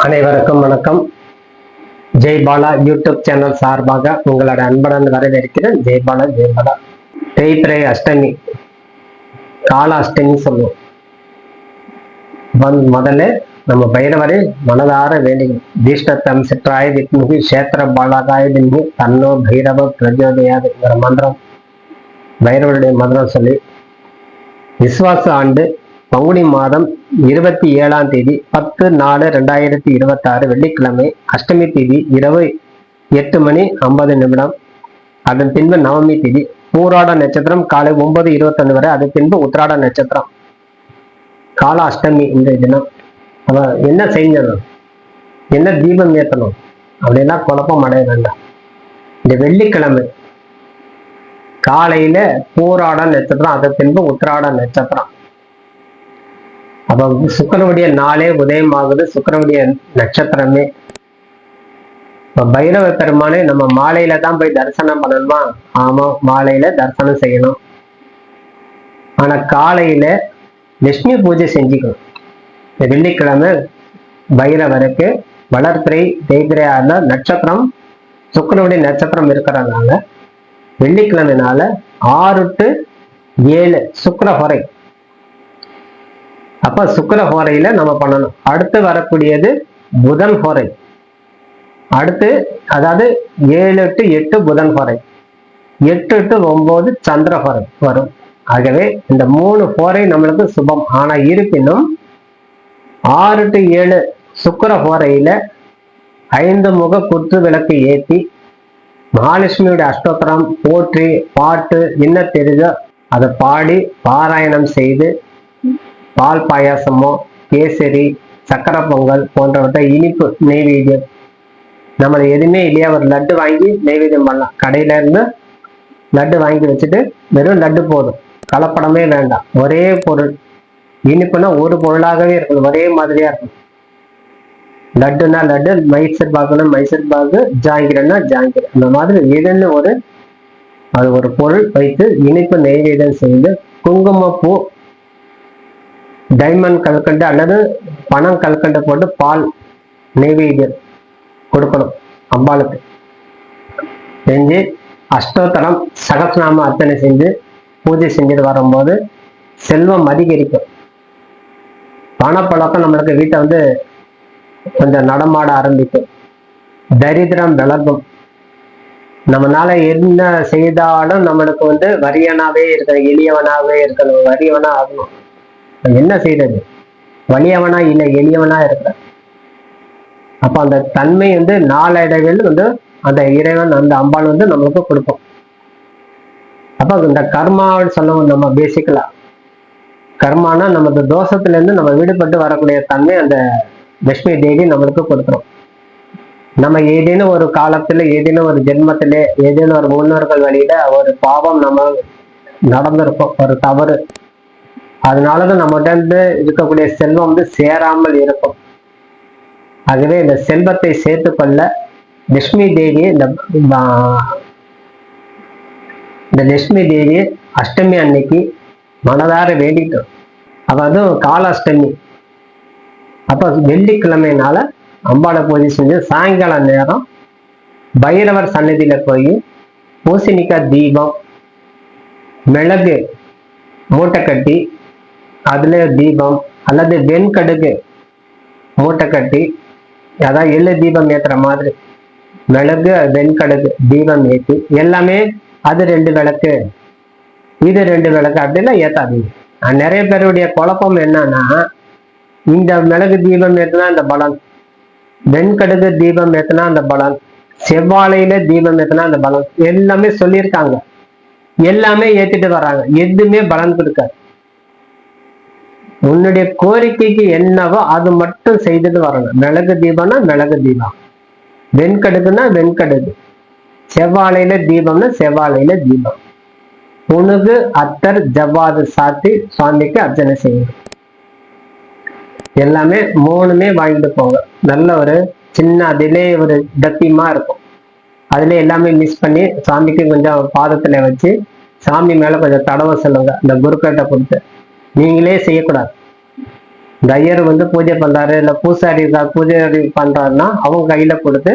அனைவருக்கும் வணக்கம். Jai Bala YouTube channel சார்பாக உங்களோட அன்புடன் வரவேற்கிறேன். ஜெய் பாலா ஜெய் பாலா. தேய்பிரை அஷ்டமி, கால அஷ்டமி சொல்லுவோம். முதல்ல நம்ம பைரவரை மனதார வேண்டிக்கணும். தீஷ்டத்தம் சிற்றாய வித்முகி கஷேத்திர பாலகாய தின்மி தன்னோ பைரவ பிரஜோதயாதுங்கிற மந்திரம், பைரவருடைய மந்திரம் சொல்லி விஸ்வாச ஆண்டு பங்குனி மாதம் 27ஆம் தேதி 10/4/2026 வெள்ளிக்கிழமை, அஷ்டமி தேதி இரவு 8:50. அதன் பின்பு நவமி தேதி, பூராட நட்சத்திரம் காலை 9:21 வரை. அது பின்பு உத்திராட நட்சத்திரம், கால அஷ்டமி. இந்த தினம் என்ன செய்யணும், என்ன தீபம் ஏற்றணும் அப்படின்னா குழப்பம் அடைய வேண்டாம். இந்த வெள்ளிக்கிழமை காலையில பூராட நட்சத்திரம், அது பின்பு உத்திராட நட்சத்திரம். அப்ப சுக்கிரனுடைய நாளே உதயமாகுது, சுக்கிரனுடைய நட்சத்திரமே. இப்ப பைரவ பெருமானை நம்ம மாலையில தான் போய் தரிசனம் பண்ணணுமா? ஆமா, மாலையில தரிசனம் செய்யணும். ஆனா காலையில லட்சுமி பூஜை செஞ்சுக்கணும். இந்த வெள்ளிக்கிழமை பைரவருக்கு வளர்பிறை தேய்பிரையான நட்சத்திரம், சுக்கிரனுடைய நட்சத்திரம் இருக்கிறதுனால வெள்ளிக்கிழமைனால 6 to 7 சுக்கிர ஹோரை. அப்ப சுக்கிர ஹோரையில நம்ம பண்ணணும். அடுத்து வரக்கூடியது புதன் ஹோரை. அடுத்து அதாவது 7 to 8 புதன் ஹோரை, 8 to 9 சந்திர ஹோரை வரும். ஆகவே இந்த 3 ஹோரை நம்மளுக்கு சுபம். ஆனா இருப்பினும் 6 to 7 சுக்கிர ஹோரையில 5 முக குத்து விளக்கு ஏற்றி மகாலட்சுமியுடைய அஷ்டோத்திரம் போற்றி பாட்டு என்ன தெரிஞ்சோ அதை பாடி பாராயணம் செய்து பால் பாயாசமோ கேசரி சக்கரை பொங்கல் போன்றவற்றை இனிப்பு நெய்வேத்தியம், நம்ம எதுவுமே இல்லையா ஒரு லட்டு வாங்கி நெய்வேத்தியம் பண்ணலாம். கடையில இருந்து லட்டு வாங்கி வச்சுட்டு வெறும் லட்டு போதும், கலப்படமே வேண்டாம். ஒரே பொருள், இனிப்புனா ஒரு பொருளாகவே இருக்கணும், ஒரே மாதிரியா இருக்கும். லட்டுனா லட்டு, மைசூர் பாக்குனா மைசூர் பாக்கு, ஜாங்கிரன்னா ஜாங்கிர், அந்த மாதிரி எதுன்னு ஒரு பொருள் வைத்து இனிப்பு நெய்வேத்தியம் செய்து குங்குமப்பூ, டைமண்ட் கல்கண்டு அல்லது பணம் கல்கண்டு போட்டு பால் நெய்வேத்தியம் கொடுக்கணும் அம்பாளுக்கு. செஞ்சு அஷ்டோத்தரம் சகஸ்நாம அர்ச்சனை செஞ்சு பூஜை செஞ்சுட்டு வரும்போது செல்வம் அதிகரிக்கும். பணப்பழக்கம் நம்மளுக்கு வீட்டை கொஞ்சம் நடமாட ஆரம்பிக்கும். தரித்திரம் விலகும். நம்மளால என்ன செய்தாலும் நம்மளுக்கு வறியவனாவே இருக்கணும், எளியவனாவே இருக்கணும், வறியவனா ஆகணும். என்ன செய்யறது? வலியவனா இல்லை, எளியவனா இருக்க. அப்ப அந்த தன்மை நாளடைவில் அந்த இறைவன் அந்த அம்பாள் நம்மளுக்கு கொடுப்போம். அப்ப இந்த கர்மான்னு சொல்லுவோம் நம்ம பேசிக்கலா. கர்மானா நமது தோஷத்துல இருந்து நம்ம விடுபட்டு வரக்கூடிய தன்மை அந்த லட்சுமி தேவி நம்மளுக்கு கொடுக்குறோம். நம்ம ஏதேனும் ஒரு காலத்துல, ஏதேனும் ஒரு ஜென்மத்தில, ஏதேனும் ஒரு முன்னோர்கள் வழியில ஒரு பாவம் நம்ம நடந்திருக்கும், ஒரு தவறு. அதனாலதான் நம்மகிட்ட இருக்கக்கூடிய செல்வம் சேராமல் இருக்கும். ஆகவே இந்த செல்வத்தை சேர்த்து கொள்ள லட்சுமி தேவியை இந்த லட்சுமி தேவியை அஷ்டமி அன்னைக்கு மனதார வேண்டிட்டோம். அப்ப அதுவும் கால அஷ்டமி. அப்ப வெள்ளிக்கிழமைனால அம்பாளை பூஜை செஞ்சு சாயங்கால நேரம் பைரவர் சன்னதியில போய் பூசணிக்காய் தீபம், மிளகு மூட்டை கட்டி அதுல தீபம் அல்லது வெண்கடுகு மூட்டை கட்டி, அதான் எள்ளு தீபம் ஏத்துற மாதிரி மிளகு வெண்கடுகு தீபம் ஏற்றி எல்லாமே அது 2 விளக்கு இது 2 விளக்கு அப்படிலாம் ஏத்தாதீங்க. நிறைய பேருடைய குழப்பம் என்னன்னா, இந்த மிளகு தீபம் ஏற்றினா அந்த பலன், வெண்கடுகு தீபம் ஏற்றினா அந்த பலன், செவ்வாழையில தீபம் ஏற்றினா அந்த பலன், எல்லாமே சொல்லியிருக்காங்க. எல்லாமே ஏத்திட்டு வர்றாங்க, எதுவுமே பலன் கொடுக்காது. உன்னுடைய கோரிக்கைக்கு என்னவோ அது மட்டும் செய்துட்டு வரணும். மிளகு தீபம்னா மிளகு தீபம், வெண்கடுகுனா வெண்கடுகு, செவ்வாழையில தீபம்னா செவ்வாழையில தீபம், புனுகு அத்தர் ஜவ்வாது சாத்தி சுவாமிக்கு அர்ச்சனை செய்யணும். எல்லாமே 3மே வாங்கிட்டு போங்க. நல்ல ஒரு சின்ன அதிலே ஒரு டப்பிமா இருக்கும், அதுல எல்லாமே மிக்ஸ் பண்ணி சாமிக்கு கொஞ்சம் பாதத்துல வச்சு சாமி மேல கொஞ்சம் தடவை சொல்லுங்க. இந்த குருக்கட்டை கொடுத்து நீங்களே செய்யக்கூடாது. இந்த ஐயர் வந்து பூஜை பண்றாரு, இல்ல பூசாரி பூஜை பண்றாருன்னா அவங்க கையில கொடுத்து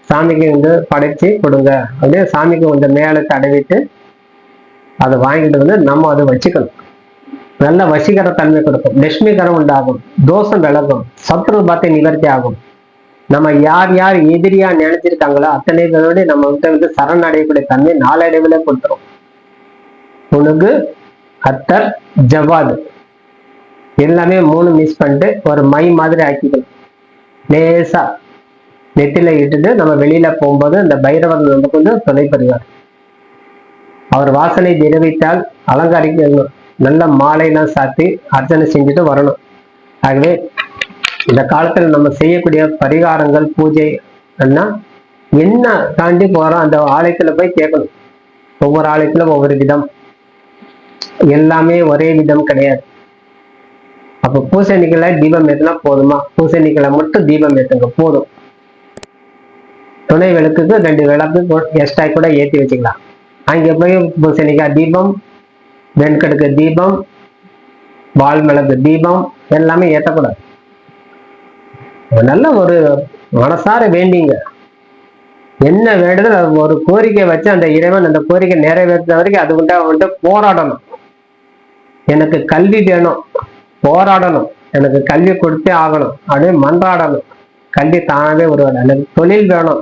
சாமிக்கு வந்து படைச்சு கொடுங்க அப்படியே சாமிக்கு கொஞ்சம் மேலே தடவிட்டு அதை வாங்கிட்டு வந்து நம்ம அதை வச்சுக்கணும். நல்ல வசீகர தன்மை கொடுக்கும், லட்சுமிகரம் உண்டாகும், தோஷம் விலகும், சத்ரு பாத்தை நிவர்த்தி ஆகும். நம்ம யார் யார் எதிரியா நினைச்சிருக்காங்களோ அத்தனை பேரோட நம்ம வந்து சரணடையக்கூடிய தன்மை நாளடைவுல கொடுத்துரும். உனக்கு அத்தர் ஜவாது எல்லாமே 3 மிஸ் பண்ணிட்டு ஒரு மை மாதிரி ஆக்கிக்கணும். லேசா நெத்தில இட்டுட்டு நம்ம வெளியில போகும்போது அந்த பைரவர் நமக்கு வந்து துணை பெறுவார். அவர் வாசனை திரவித்தால் அலங்காரிக்கணும், நல்ல மாலையெல்லாம் சாத்தி அர்ச்சனை செஞ்சுட்டு வரணும். ஆகவே இந்த காலத்துல நம்ம செய்யக்கூடிய பரிகாரங்கள் பூஜை என்ன தாண்டி போறோம், அந்த ஆலயத்துல போய் கேட்கணும். ஒவ்வொரு ஆலயத்துல ஒவ்வொரு விதம், எல்லாமே ஒரே விதம் கிடையாது. அப்ப பூசணிக்கலை தீபம் ஏற்றினா போதுமா? பூசணிக்கலை மட்டும் தீபம் ஏற்றுங்க போதும். துணை விளக்குக்கு 2 விளக்கு எக்ஸ்ட்ரா கூட ஏற்றி வச்சுக்கலாம். அங்கே போய் பூசணிக்காய் தீபம், வெண்கடுக்கு தீபம், வால்மிளகு தீபம் எல்லாமே ஏற்றக்கூடாது. நல்ல ஒரு மனசார வேண்டிங்க, என்ன வேண்டுதல் ஒரு கோரிக்கை வச்சு அந்த இறைவன் அந்த கோரிக்கை நிறைவேற்ற வரைக்கும் அது வந்து போராடணும். எனக்கு கல்வி வேணும், போராடணும், எனக்கு கல்வி கொடுத்தே ஆகணும் அப்படியே மன்றாடணும். கல்வி தானாவே உருவாடும். எனக்கு தொழில் வேணும்,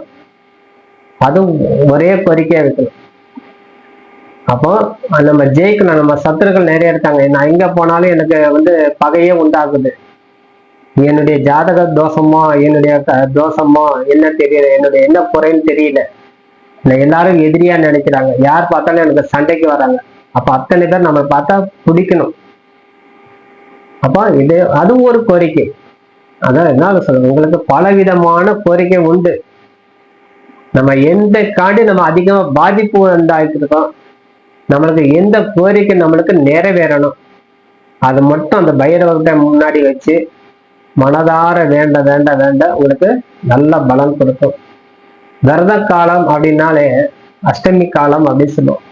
அதுவும் ஒரே கோரிக்கையா வைக்கணும். அப்போ நம்ம ஜெயிக்கணும். நம்ம சத்துருக்கள் நிறைய இருக்காங்க, நான் எங்க போனாலும் எனக்கு வந்து பகையே உண்டாகுது, என்னுடைய ஜாதக தோஷமோ என்னுடைய தோஷமோ என்ன தெரியல, என்னுடைய என்ன குறைன்னு தெரியல, எல்லாரும் எதிரியா நினைக்கிறாங்க, யார் பார்த்தாலும் எனக்கு சண்டைக்கு வராங்க. அப்ப அத்தனை பேர் நம்ம பார்த்தா பிடிக்கணும். அப்ப இது அது ஒரு கோரிக்கை. அதான் என்ன சொல்றேன், உங்களுக்கு பலவிதமான கோரிக்கை உண்டு. நம்ம எந்த காண்டி நம்ம அதிகமா பாதிப்பு உண்டாயிருக்கோம், நம்மளுக்கு எந்த கோரிக்கை நம்மளுக்கு நிறைவேறணும் அது மட்டும் அந்த பைரவர்கிட்ட முன்னாடி வச்சு மனதார வேண்ட வேண்ட வேண்ட உங்களுக்கு நல்ல பலம் கொடுக்கும். விரத காலம் அப்படின்னாலே அஷ்டமி காலம் அப்படின்னு சொல்லுவோம்.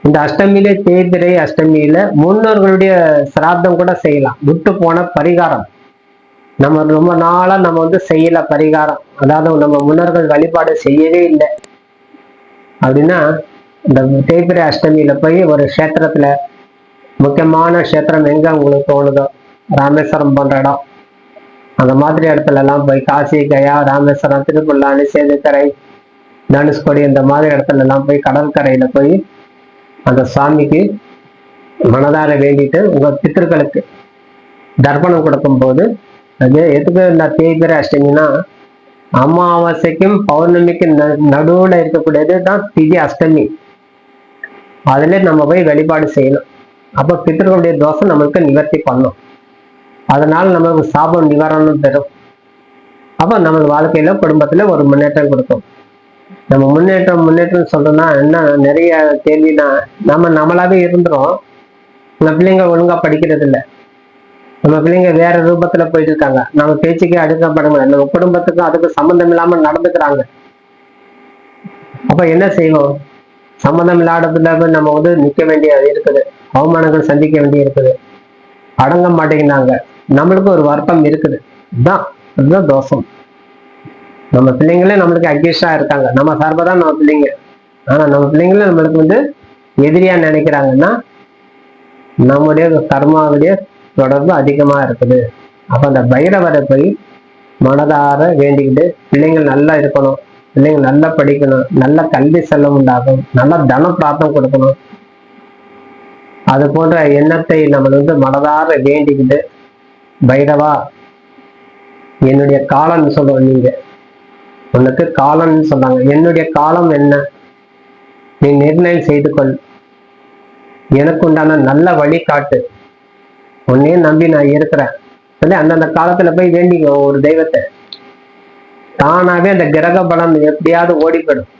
இந்த அஷ்டமியில தேய்பிரை அஷ்டமியில முன்னோர்களுடைய சிராத்தம் கூட செய்யலாம். விட்டு போன பரிகாரம் நம்ம ரொம்ப நாளா நம்ம வந்து செய்யல பரிகாரம், அதாவது நம்ம முன்னோர்கள் வழிபாடு செய்யவே இல்லை அப்படின்னா இந்த தேய்பிரை அஷ்டமியில போய் ஒரு கஷேத்திரத்துல, முக்கியமான கஷேத்திரம் எங்க உங்களுக்கு தோணுதோ, ராமேஸ்வரம் போன்ற இடம், அந்த மாதிரி இடத்துல எல்லாம் போய் காசி, கயா, ராமேஸ்வரம், திருப்புல்லானி, சேதுக்கரை, தனுஷ்கோடி இந்த மாதிரி இடத்துல எல்லாம் போய் கடற்கரையில போய் அந்த சாமிக்கு மனதார வேண்டிட்டு உங்க பித்தர்களுக்கு தர்ப்பணம் கொடுக்கும் போது, அது எதுக்கு இந்த தேய்பிரை அஷ்டமினா அமாவாசைக்கும் பௌர்ணமிக்கும் நடுவுல இருக்கக்கூடியது தான் திதி அஷ்டமி. அதுல நம்ம போய் வழிபாடு செய்யணும். அப்போ பித்தர்களுடைய தோஷம் நம்மளுக்கு நிவர்த்தி பண்ணும், அதனால நமக்கு சாபம் நிவாரணம் பெறும். அப்போ நம்ம வாழ்க்கையில குடும்பத்துல ஒரு முன்னேற்றம் கொடுக்கும். நம்ம முன்னேற்றம் சொல்றோம்னா என்ன, நிறைய கேள்வினா நம்ம நம்மளாவே இருந்துரும். நம்ம பிள்ளைங்க ஒழுங்கா படிக்கிறது இல்லை, நம்ம பிள்ளைங்க வேற ரூபத்துல போயிட்டு இருக்காங்க, நம்ம பேச்சுக்கே அடுக்கப்படுங்க, நம்ம குடும்பத்துக்கும் அதுக்கு சம்மந்தம் இல்லாம நடந்துக்கிறாங்க. அப்ப என்ன செய்வோம், சம்மந்தம் இல்லாததுல நம்ம வந்து நிக்க வேண்டியது இருக்குது, அவமானங்கள் சந்திக்க வேண்டி இருக்குது, அடங்க மாட்டேங்கிறாங்க, நம்மளுக்கு ஒரு வருத்தம் இருக்குது. அதுதான் தோஷம். நம்ம பிள்ளைங்களே நம்மளுக்கு அக்யூஸ்டா இருக்காங்க, நம்ம சார்பாதான் நம்ம பிள்ளைங்க, ஆனா நம்ம பிள்ளைங்களே நம்மளுக்கு வந்து எதிரியா நினைக்கிறாங்கன்னா நம்முடைய கர்மாவுடைய தொடர்பு அதிகமா இருக்குது. அப்ப அந்த பைரவரை போய் மனதார வேண்டிக்கிட்டு பிள்ளைங்கள் நல்லா இருக்கணும், பிள்ளைங்க நல்லா படிக்கணும், நல்ல கல்வி செல்லம் உண்டாகும், நல்ல தன பிராப்தம் கொடுக்கணும், அது போன்ற எண்ணத்தை நம்ம வந்து மனதார வேண்டிக்கிட்டு, பைரவா என்னுடைய காலம்னு சொல்லுவோம், நீங்க உனக்கு காலம்னு சொன்னாங்க, என்னுடைய காலம் என்ன நீ நிர்ணயம் செய்து கொள், எனக்கு உண்டான நல்ல வழி காட்டு, உன்னையே நம்பி நான் இருக்கிறேன் சொல்லி அந்தந்த காலத்துல போய் வேண்டிக்கோ ஒரு தெய்வத்தை. தானாவே அந்த கிரக பலம் எப்படியாவது ஓடி போயிடும்.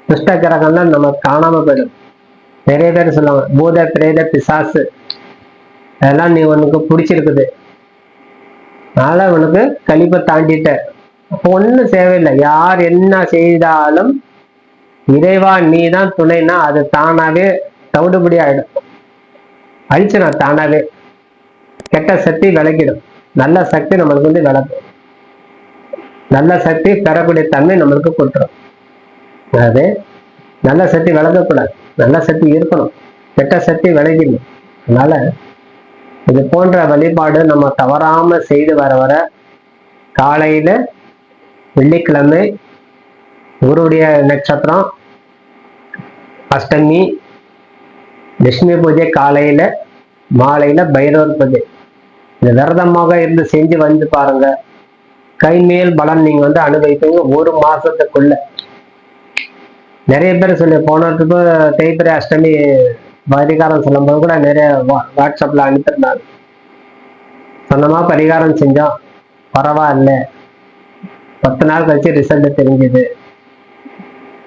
துஷ்ட கிரகம் தான் நம்ம காணாம போயிடும். நிறைய பேர் சொல்லுவாங்க பூத பிரேத பிசாசு அதெல்லாம் நீ உனக்கு பிடிச்சிருக்குது, அதனால உனக்கு கழிப்பை தாண்டிட்ட, அப்போ ஒன்றும் தேவையில்லை. யார் என்ன செய்தாலும் இறைவா நீ தான் துணைனா அது தானாவே தவிடுபடி ஆயிடும், அழிச்சிடும் தானாவே. கெட்ட சக்தி விளக்கிடும். நல்ல சக்தி நம்மளுக்கு வந்து விளக்கும். நல்ல சக்தி பெறக்கூடிய தன்மை நம்மளுக்கு கொடுத்துரும். அதாவது நல்ல சக்தி விளக்கக்கூடாது, நல்ல சக்தி இருக்கணும், கெட்ட சக்தி விளக்கிடணும். அதனால இது போன்ற வழிபாடு நம்ம தவறாம செய்து வர வர காலையில வெள்ளிக்கிழமை குருவுடைய நட்சத்திரம், அஷ்டமி, லட்சுமி பூஜை காலையில, மாலையில பைரவர் பூஜை, இந்த விரதமாக இருந்து செஞ்சு வந்து பாருங்க. கைமேல் பலன் நீங்க வந்து அனுபவிப்பீங்க ஒரு மாசத்துக்குள்ள. நிறைய பேர் சொல்லி போனதுக்கு தேய்பிரை அஷ்டமி பரிகாரம் சொல்லும்போது கூட நிறைய வாட்ஸ்அப்ல அனுப்பியிருந்தாங்க. சொன்னமா பரிகாரம் செஞ்சோம், பரவாயில்ல, 10 நாள் கழிச்சு ரிசல்ட் தெரிஞ்சுது.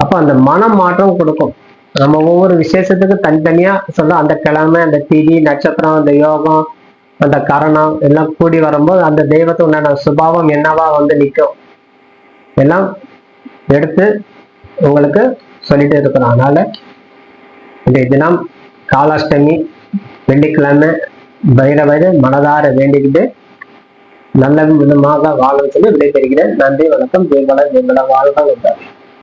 அப்ப அந்த மன மாற்றம் கொடுக்கும். நம்ம ஒவ்வொரு விசேஷத்துக்கு தனித்தனியா சொல்ல, அந்த கிழமை, அந்த திதி, நட்சத்திரம், அந்த யோகம், அந்த கரணம் எல்லாம் கூடி வரும்போது அந்த தெய்வத்தை உண்டான சுபாவம் என்னவா வந்து நிற்கும் எல்லாம் எடுத்து உங்களுக்கு சொல்லிட்டு இருக்கிறோம். அதனால இந்த தினம் காலாஷ்டமி வெள்ளிக்கிழமை பைரவரை மனதார வேண்டிக்கிட்டு நல்ல விதமாக வாழும் சொல்லி விடைபெறுகிறேன். நன்றி, வணக்கம். வாழ்க.